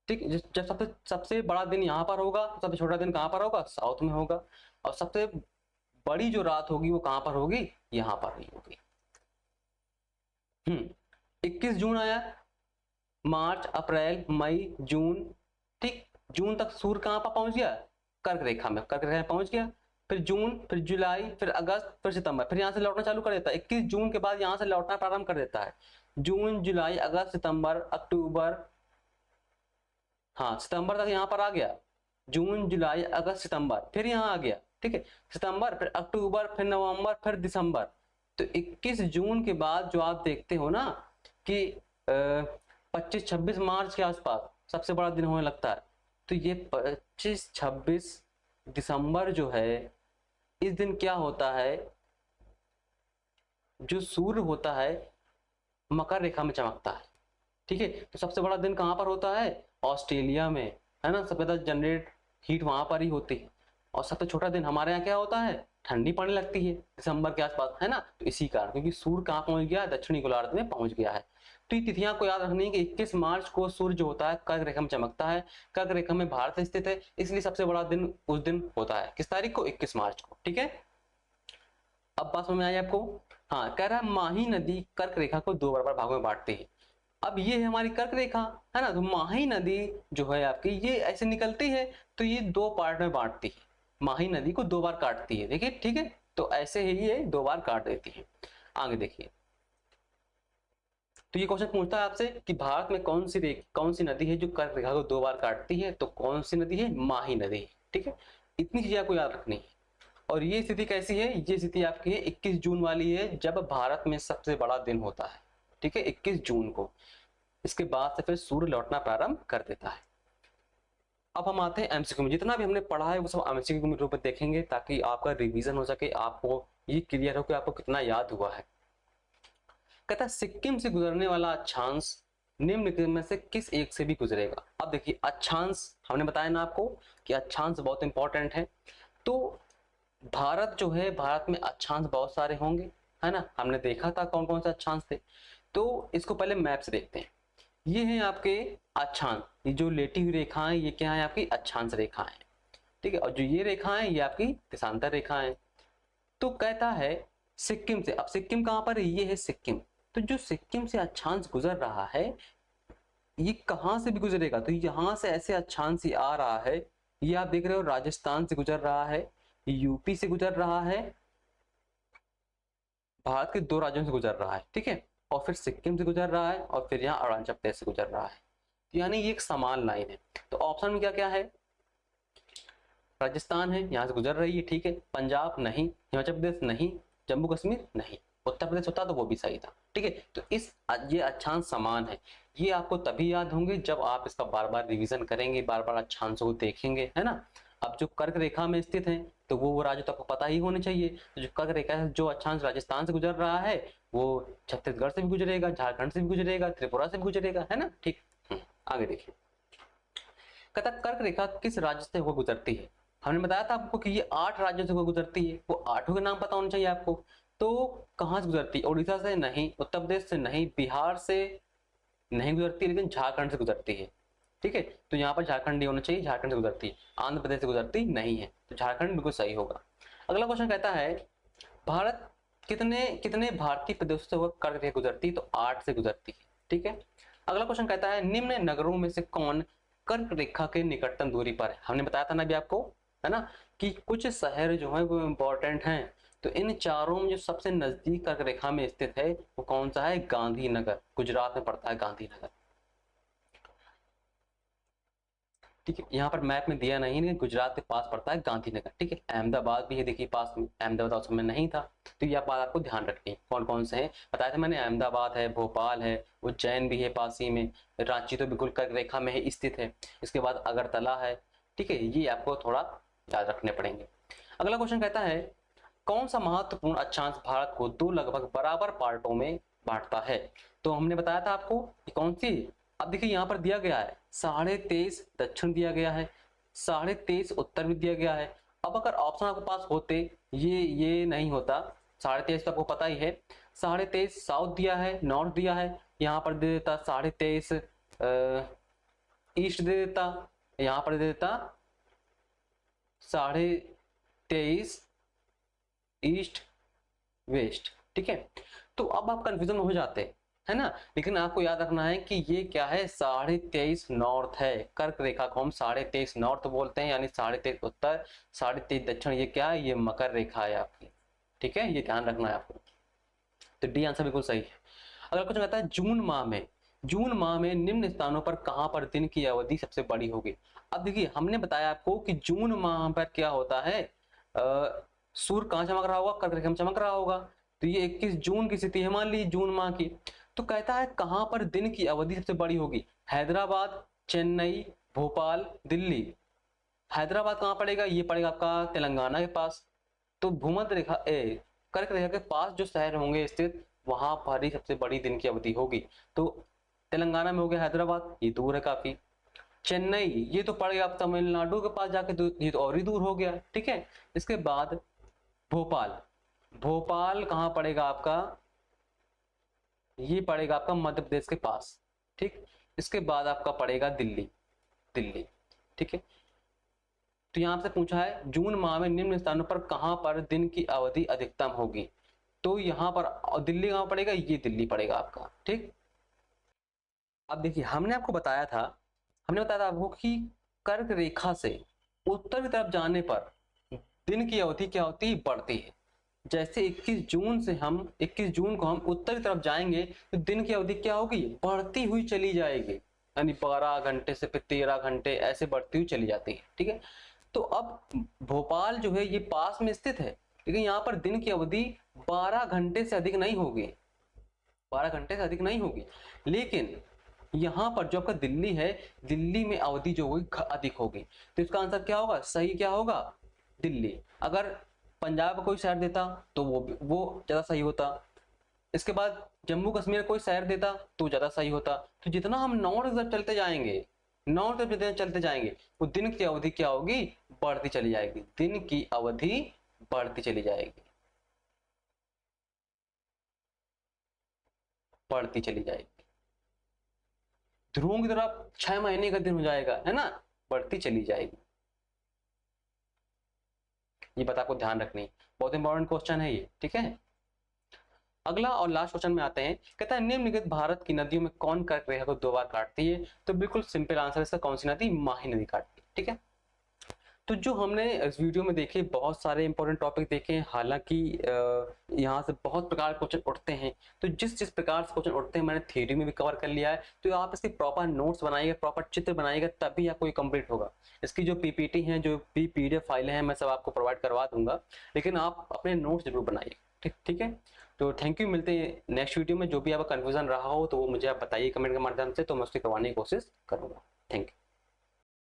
ठीक, जब सबसे बड़ा दिन यहाँ पर होगा, सबसे छोटा दिन कहाँ पर होगा, साउथ में होगा, और सबसे बड़ी जो रात होगी वो कहाँ पर होगी, यहाँ पर ही होगी। 21 जून आया, मार्च, अप्रैल, मई, जून। ठीक, जून तक सूर्य कहां पर पहुंच गया, कर्क रेखा में, कर्क रेखा में पहुंच गया। फिर जून, फिर जुलाई, फिर अगस्त, फिर सितंबर, फिर यहां से लौटना चालू कर देता है। 21 जून के बाद यहां से लौटना प्रारंभ कर देता है। जून, जुलाई, अगस्त, सितंबर, अक्टूबर, हाँ सितंबर तक यहाँ पर आ गया। जून, जुलाई, अगस्त, सितंबर, फिर यहाँ आ गया। ठीक है, सितंबर, फिर अक्टूबर, फिर नवंबर, फिर दिसंबर। तो 21 जून के बाद जो आप देखते हो ना कि 25-26 मार्च के आसपास सबसे बड़ा दिन होने लगता है। तो ये 25-26 दिसंबर जो है, इस दिन क्या होता है, जो सूर्य होता है मकर रेखा में चमकता है। ठीक है, तो सबसे बड़ा दिन कहां पर होता है, ऑस्ट्रेलिया में, है ना, सबसे ज्यादा जनरेट हीट वहां पर ही होती है। और सबसे छोटा दिन हमारे यहाँ क्या होता है, ठंडी पड़ने लगती है दिसंबर के आसपास, है ना। तो इसी कारण, क्योंकि सूर्य कहाँ पहुंच गया, दक्षिणी गोलार्ध में पहुंच गया है। तो ये तिथियां को याद रखनी है कि 21 मार्च को सूर्य जो होता है कर्क रेखा में चमकता है, कर्क रेखा में भारत स्थित है, इसलिए सबसे बड़ा दिन उस दिन होता है, किस तारीख को, 21 मार्च को। ठीक है, अब बात समझ में आई आपको। हाँ, कह रहा है माही नदी कर्क रेखा को 2 बराबर भागों में बांटती है। अब ये है हमारी कर्क रेखा, है ना। तो माही नदी जो है आपकी ये ऐसे निकलती है, तो ये 2 पार्ट में बांटती है, माही नदी को 2 बार काटती है, देखिए। ठीक है, तो ऐसे ही ये 2 बार काट देती है। आगे देखिए, तो ये क्वेश्चन पूछता है आपसे कि भारत में कौन सी नदी है जो कर्क रेखा को 2 बार काटती है, तो कौन सी नदी है, माही नदी है। ठीक है, इतनी चीजें आपको याद रखनी है। और ये स्थिति कैसी है, ये स्थिति आपकी है 21 जून वाली है, जब भारत में सबसे बड़ा दिन होता है। ठीक है, 21 जून को। इसके बाद से फिर सूर्य लौटना प्रारंभ कर देता है। अब हम आते हैं एमसीक्यू में। जितना भी हमने पढ़ा है वो सब एमसीक्यू के रूप में देखेंगे, ताकि आपका रिवीजन हो सके, आपको ये क्लियर हो कि आपको कितना याद हुआ है। कहता है सिक्किम से गुजरने वाला अक्षांश निम्न में से किस एक से भी गुजरेगा। अब देखिए, अक्षांश हमने बताया ना आपको कि अक्षांश बहुत इंपॉर्टेंट है। तो भारत जो है, भारत में अक्षांश बहुत सारे होंगे, है ना। हमने देखा था कौन कौन से अक्षांश थे। तो इसको पहले मैप से देखते हैं। ये हैं आपके अक्षांश, ये जो लेटी हुई रेखाएं, ये क्या है, आपकी अक्षांश रेखाएं। ठीक है, और जो ये रेखाएं, ये आपकी देशांतर रेखाएं। तो कहता है सिक्किम से, अब सिक्किम कहां पर है, ये है सिक्किम। तो जो सिक्किम से अक्षांश गुजर रहा है, ये कहां से भी गुजरेगा, तो यहां से ऐसे अक्षांश आ रहा है। ये आप देख रहे हो, राजस्थान से गुजर रहा है, यूपी से गुजर रहा है, भारत के 2 राज्यों से गुजर रहा है। ठीक है, और फिर सिक्किम से गुजर रहा है, और फिर यहाँ अरुणाचल प्रदेश से गुजर रहा है। तो यानी ये एक समान लाइन है। तो ऑप्शन में क्या क्या है, राजस्थान है, यहाँ से गुजर रही है। ठीक है, पंजाब नहीं, हिमाचल प्रदेश नहीं, जम्मू कश्मीर नहीं, उत्तर प्रदेश होता तो वो भी सही था। ठीक है, तो ये अक्षांश समान है। ये आपको तभी याद होंगे जब आप इसका बार बार रिवीजन करेंगे, बार बार अक्षांशों को देखेंगे, है ना। अब जो कर्क रेखा में स्थित है, तो वो राज्य तो आपको पता ही होने चाहिए। तो जो कर्क रेखा है, जो अक्षांश राजस्थान से गुजर रहा है, वो छत्तीसगढ़ से भी गुजरेगा, झारखंड से भी गुजरेगा, त्रिपुरा से भी गुजरेगा, है ना। ठीक, आगे देखिए। कहता कर्क रेखा किस राज्य से वो गुजरती है। हमने बताया था आपको कि ये 8 राज्यों से वो गुजरती है, वो 8 के नाम पता होने चाहिए आपको। तो कहाँ से गुजरती है, उड़ीसा से नहीं, उत्तर प्रदेश से नहीं, बिहार से नहीं गुजरती, लेकिन झारखंड से गुजरती है। ठीक है, तो यहाँ पर झारखंड नहीं होना चाहिए, झारखंड से गुजरती है, आंध्र प्रदेश से गुजरती नहीं है, तो झारखंड बिल्कुल सही होगा। अगला क्वेश्चन कहता है भारत कितने कितने भारतीय प्रदेशों से होकर कर्क रेखा गुजरती है, तो 8 से गुजरती है। ठीक है, अगला क्वेश्चन कहता है निम्न नगरों में से कौन कर्क रेखा के निकटतम दूरी पर है। हमने बताया था ना अभी आपको, है ना, कि कुछ शहर जो है वो इंपॉर्टेंट हैं। तो इन चारों में जो सबसे नजदीक कर्क रेखा में स्थित है वो कौन सा है, गांधीनगर, गुजरात में पड़ता है गांधीनगर। ठीक है, यहाँ पर मैप में दिया नहीं है, गुजरात के पास पड़ता है गांधीनगर। ठीक है, अहमदाबाद भी है, देखिए पास में, अहमदाबाद उस समय नहीं था। तो यह बात आपको ध्यान रखनी है, कौन कौन से हैं बताया था मैंने, अहमदाबाद है, भोपाल है, उज्जैन भी है पास ही में, रांची तो बिल्कुल कर्क रेखा में ही स्थित है, इसके बाद अगरतला है। ठीक है, ये आपको थोड़ा याद रखने पड़ेंगे। अगला क्वेश्चन कहता है कौन सा महत्वपूर्ण अक्षांश भारत को 2 लगभग बराबर पार्टों में बांटता है। तो हमने बताया था आपको कि कौन सी। अब देखिए यहाँ पर दिया गया है 23.5 दक्षिण दिया गया है, 23.5 उत्तर भी दिया गया है। अब अगर ऑप्शन आपके पास होते, ये नहीं होता, 23.5 तो आपको पता ही है, 23.5 साउथ दिया है, नॉर्थ दिया है, यहाँ पर दे देता 23.5 ईस्ट दे देता, यहाँ पर दे देता 23.5 ईस्ट वेस्ट। ठीक है, तो अब आप कंफ्यूजन हो जाते, है ना। लेकिन आपको याद रखना है कि ये क्या है, 23.5 नॉर्थ है। कर्क रेखा को हम 23.5 नॉर्थ बोलते हैं, यानी 23.5 उत्तर, 23.5 दक्षिण। ये क्या है, ये मकर रेखा है आपकी। ठीक है, ये ध्यान रखना है आपको। तो डी आंसर बिल्कुल सही है। अगला क्वेश्चन कहता है जून माह में निम्न स्थानों पर कहां पर दिन की अवधि सबसे बड़ी होगी। अब देखिए हमने बताया आपको कि जून माह पर क्या होता है, सूर्य कहां चमक रहा होगा, कर्क रेखा में चमक रहा होगा। तो ये 21 जून की स्थिति है, मान ली जून माह की। तो कहता है कहां पर दिन की अवधि सबसे बड़ी होगी, हैदराबाद, चेन्नई, भोपाल, दिल्ली। हैदराबाद कहां पड़ेगा, ये पड़ेगा आपका तेलंगाना के पास। तो भूमध्य रेखा कर्क रेखा के पास जो शहर होंगे स्थित, वहां पर ही सबसे बड़ी दिन की अवधि होगी। तो तेलंगाना में हो गया हैदराबाद, ये दूर है काफी। चेन्नई, ये तो पड़ गया आप तमिलनाडु के पास जाके, तो ये तो और ही दूर हो गया, ठीक है। इसके बाद भोपाल, भोपाल कहाँ पड़ेगा आपका, ये पड़ेगा आपका मध्य प्रदेश के पास, ठीक। इसके बाद आपका पड़ेगा दिल्ली, दिल्ली, ठीक है। तो यहां से पूछा है जून माह में निम्न स्थानों पर कहां पर दिन की अवधि अधिकतम होगी, तो यहां पर दिल्ली कहां पड़ेगा, ये दिल्ली पड़ेगा आपका, ठीक। अब देखिए हमने आपको बताया था, आपको कि कर्क रेखा से उत्तर की तरफ जाने पर दिन की अवधि क्या होती है, बढ़ती है। जैसे 21 जून से हम 21 जून को हम उत्तर की तरफ जाएंगे तो दिन की अवधि क्या होगी, बढ़ती हुई चली जाएगी, यानी 12 घंटे से फिर 13 घंटे ऐसे बढ़ती हुई चली जाती है, ठीक है। तो अब भोपाल जो है ये पास में स्थित है, लेकिन यहाँ पर दिन की अवधि 12 घंटे से अधिक नहीं होगी, 12 घंटे से अधिक नहीं होगी। लेकिन यहाँ पर जो आपका दिल्ली है, दिल्ली में अवधि जो होगी अधिक होगी। तो इसका आंसर क्या होगा, सही क्या होगा, दिल्ली। अगर पंजाब का कोई शहर देता तो वो ज्यादा सही होता। इसके बाद जम्मू कश्मीर कोई शहर देता तो ज्यादा सही होता। तो जितना हम नॉर्थ की तरफ चलते जाएंगे, नॉर्थ की तरफ चलते जाएंगे, वो दिन की अवधि क्या होगी, बढ़ती चली जाएगी, दिन की अवधि बढ़ती चली जाएगी, बढ़ती चली जाएगी। ध्रुवों की तरफ 6 महीने का दिन हो जाएगा, है ना, बढ़ती चली जाएगी। ये बात आपको ध्यान रखनी, बहुत इंपॉर्टेंट क्वेश्चन है ये, ठीक है। अगला और लास्ट क्वेश्चन में आते हैं, कहता है निम्नलिखित भारत की नदियों में कौन कर्क रेखा को 2 बार काटती है, तो बिल्कुल सिंपल आंसर इसका कौन सी नदी, माही नदी काटती है, ठीक है। तो जो हमने इस वीडियो में देखे बहुत सारे इंपॉर्टेंट टॉपिक देखे हैं, हालांकि यहाँ से बहुत प्रकार के क्वेश्चन उठते हैं, तो जिस जिस प्रकार से क्वेश्चन उठते हैं मैंने थ्योरी में भी कवर कर लिया है। तो आप इसके प्रॉपर नोट्स बनाइएगा, प्रॉपर चित्र बनाइएगा, तभी आपको ये कंप्लीट होगा। इसकी जो पीपीटी हैं, जो भी पीडीएफ फाइलें हैं, मैं सब आपको प्रोवाइड करवा दूंगा, लेकिन आप अपने नोट्स जरूर बनाइए, ठीक, ठीक है। तो थैंक यू, मिलते हैं नेक्स्ट वीडियो में। जो भी आपका कन्फ्यूजन रहा हो तो वो मुझे आप बताइए कमेंट के माध्यम से, तो मैं उसकी करवाने की कोशिश करूँगा। Thank you.